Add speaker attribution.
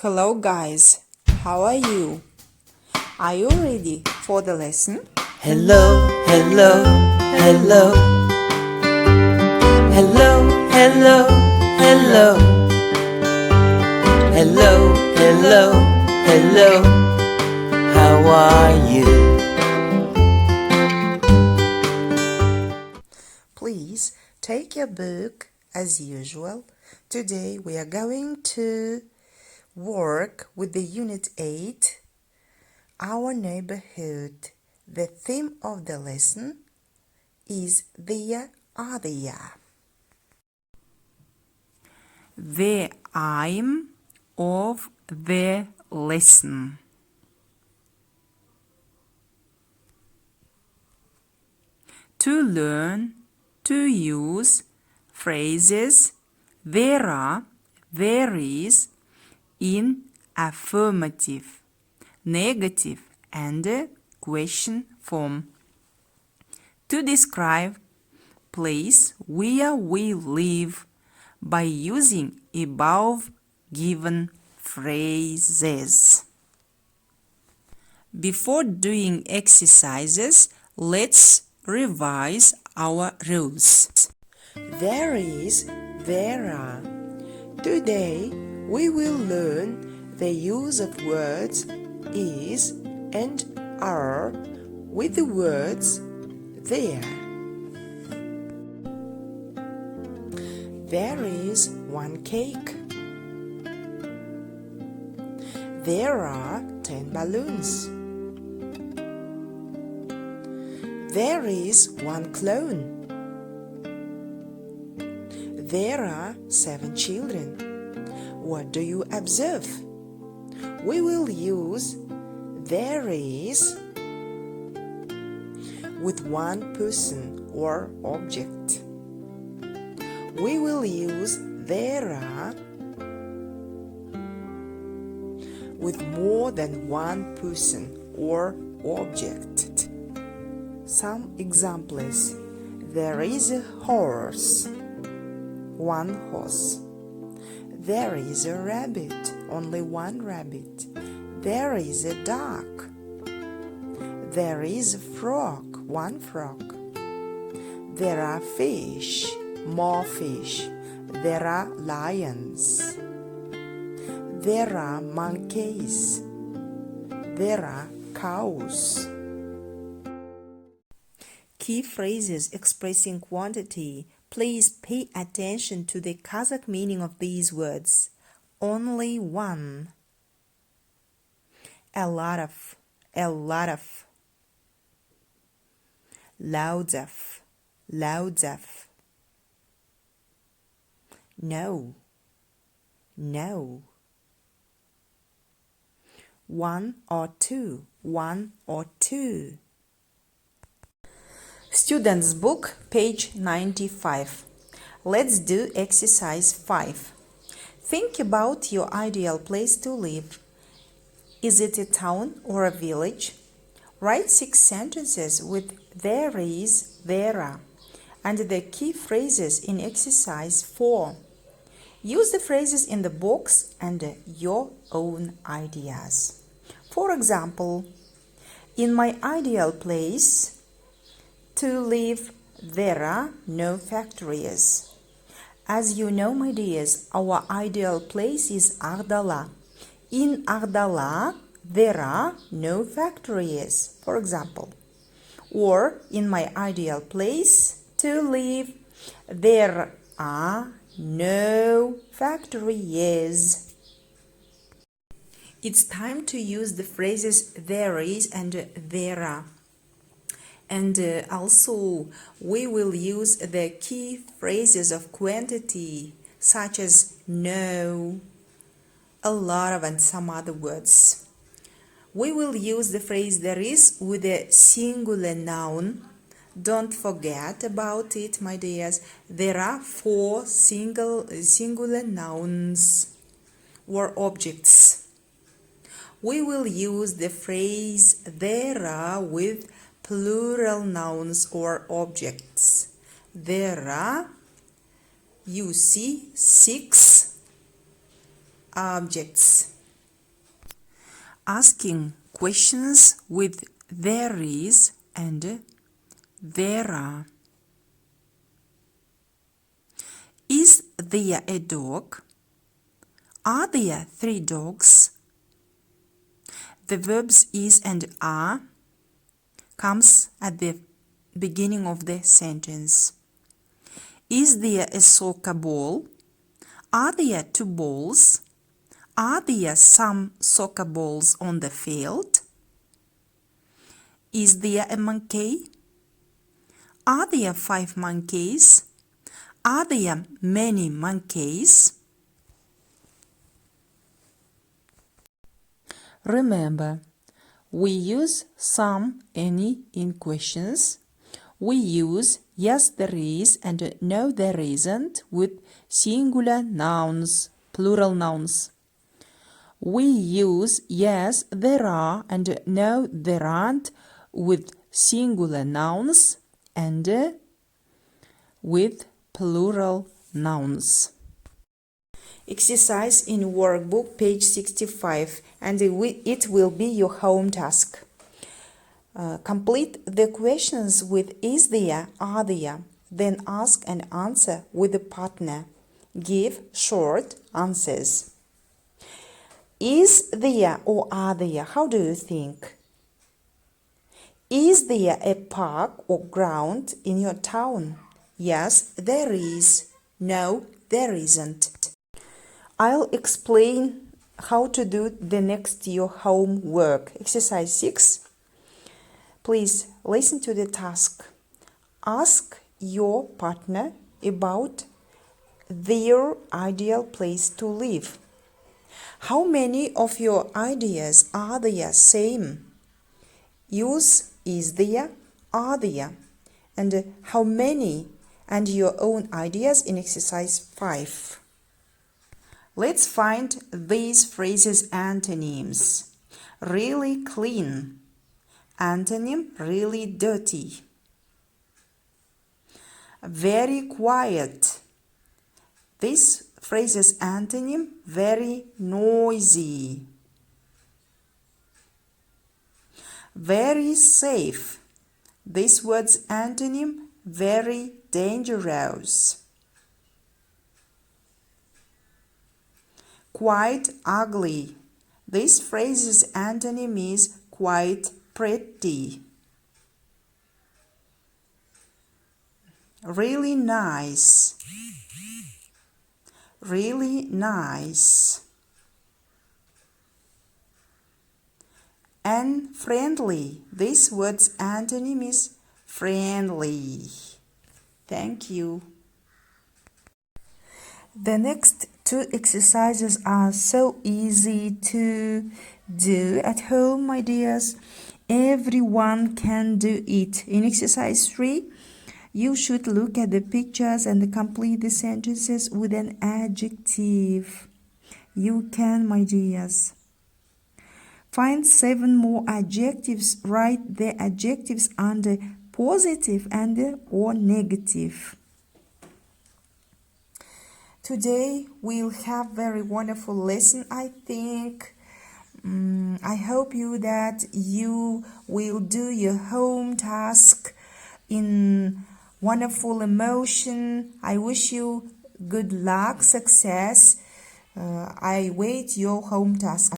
Speaker 1: Hello guys, how are you? Are you ready for the lesson?
Speaker 2: Hello, hello, hello. Hello, hello, hello. Hello, hello, hello. How are you?
Speaker 1: Please take your book as usual. Today we are going to work with the Unit 8, Our Neighborhood. The theme of the lesson is there are there. The aim of the lesson. To learn to use phrases there are, there is in affirmative, negative and question form. To describe place where we live by using above given phrases. Before doing exercises, let's revise our rules. There is, there are. Today we will learn the use of words is and are with the words there. There is one cake. There are 10 balloons. There is one clown. There are 7 children. What do you observe? We will use there is with one person or object. We will use there are with more than one person or object. Some examples. There is a horse. One horse. There is a rabbit. Only one rabbit. There is a duck. There is a frog. One frog. There are fish. More fish. There are lions. There are monkeys. There are cows. Key phrases expressing quantity. Please pay attention to the Kazakh meaning of these words. Only one. A lot of. Loads of. No. One or two. Student's book, page 95. Let's do exercise 5. Think about your ideal place to live. Is it a town or a village? Write 6 sentences with there is, there are, and the key phrases in exercise 4. Use the phrases in the box and your own ideas. For example, in my ideal place to live, there are no factories. As you know, my dears, our ideal place is Ardala. In Ardala, there are no factories, for example. Or, in my ideal place to live, there are no factories. It's time to use the phrases there is and there are. And also, we will use the key phrases of quantity, such as no, a lot of, and some other words. We will use the phrase there is with a singular noun. Don't forget about it, my dears. There are 4 singular nouns or objects. We will use the phrase there are with plural nouns or objects. There are, you see, 6 objects. asking questions with there is and there are. Is there a dog? Are there 3 dogs? The verbs is and are comes at the beginning of the sentence. Is there a soccer ball? Are there 2 balls? Are there some soccer balls on the field? Is there a monkey? Are there 5 monkeys? Are there many monkeys? Remember, we use some, any in questions. We use yes there is and no there isn't with singular nouns, plural nouns. We use yes there are and no there aren't with singular nouns and with plural nouns. Exercise in workbook, page 65, and it will be your home task. Complete the questions with is there, are there, then ask and answer with the partner. Give short answers. Is there or are there? How do you think? Is there a park or ground in your town? Yes, there is. No, there isn't. I'll explain how to do the next your homework. Exercise 6. Please listen to the task. Ask your partner about their ideal place to live. How many of your ideas are the same? Use is there, are there, and how many, and your own ideas in exercise 5. Let's find these phrases antonyms. Really clean. Antonym, really dirty. Very quiet. This phrase's antonym, very noisy. Very safe. This word's antonym, very dangerous. Quite ugly. This phrase's antonym is quite pretty. Really nice. Really nice. And friendly. This word's antonym is friendly. Thank you. The next 2 exercises are so easy to do at home, my dears. Everyone can do it. In exercise 3, you should look at the pictures and complete the sentences with an adjective. You can, my dears. Find 7 more adjectives. Write the adjectives under positive and or negative. Today we'll have very wonderful lesson, I think. I hope that you will do your home task in wonderful emotion. I wish you good luck, success. I wait your home task.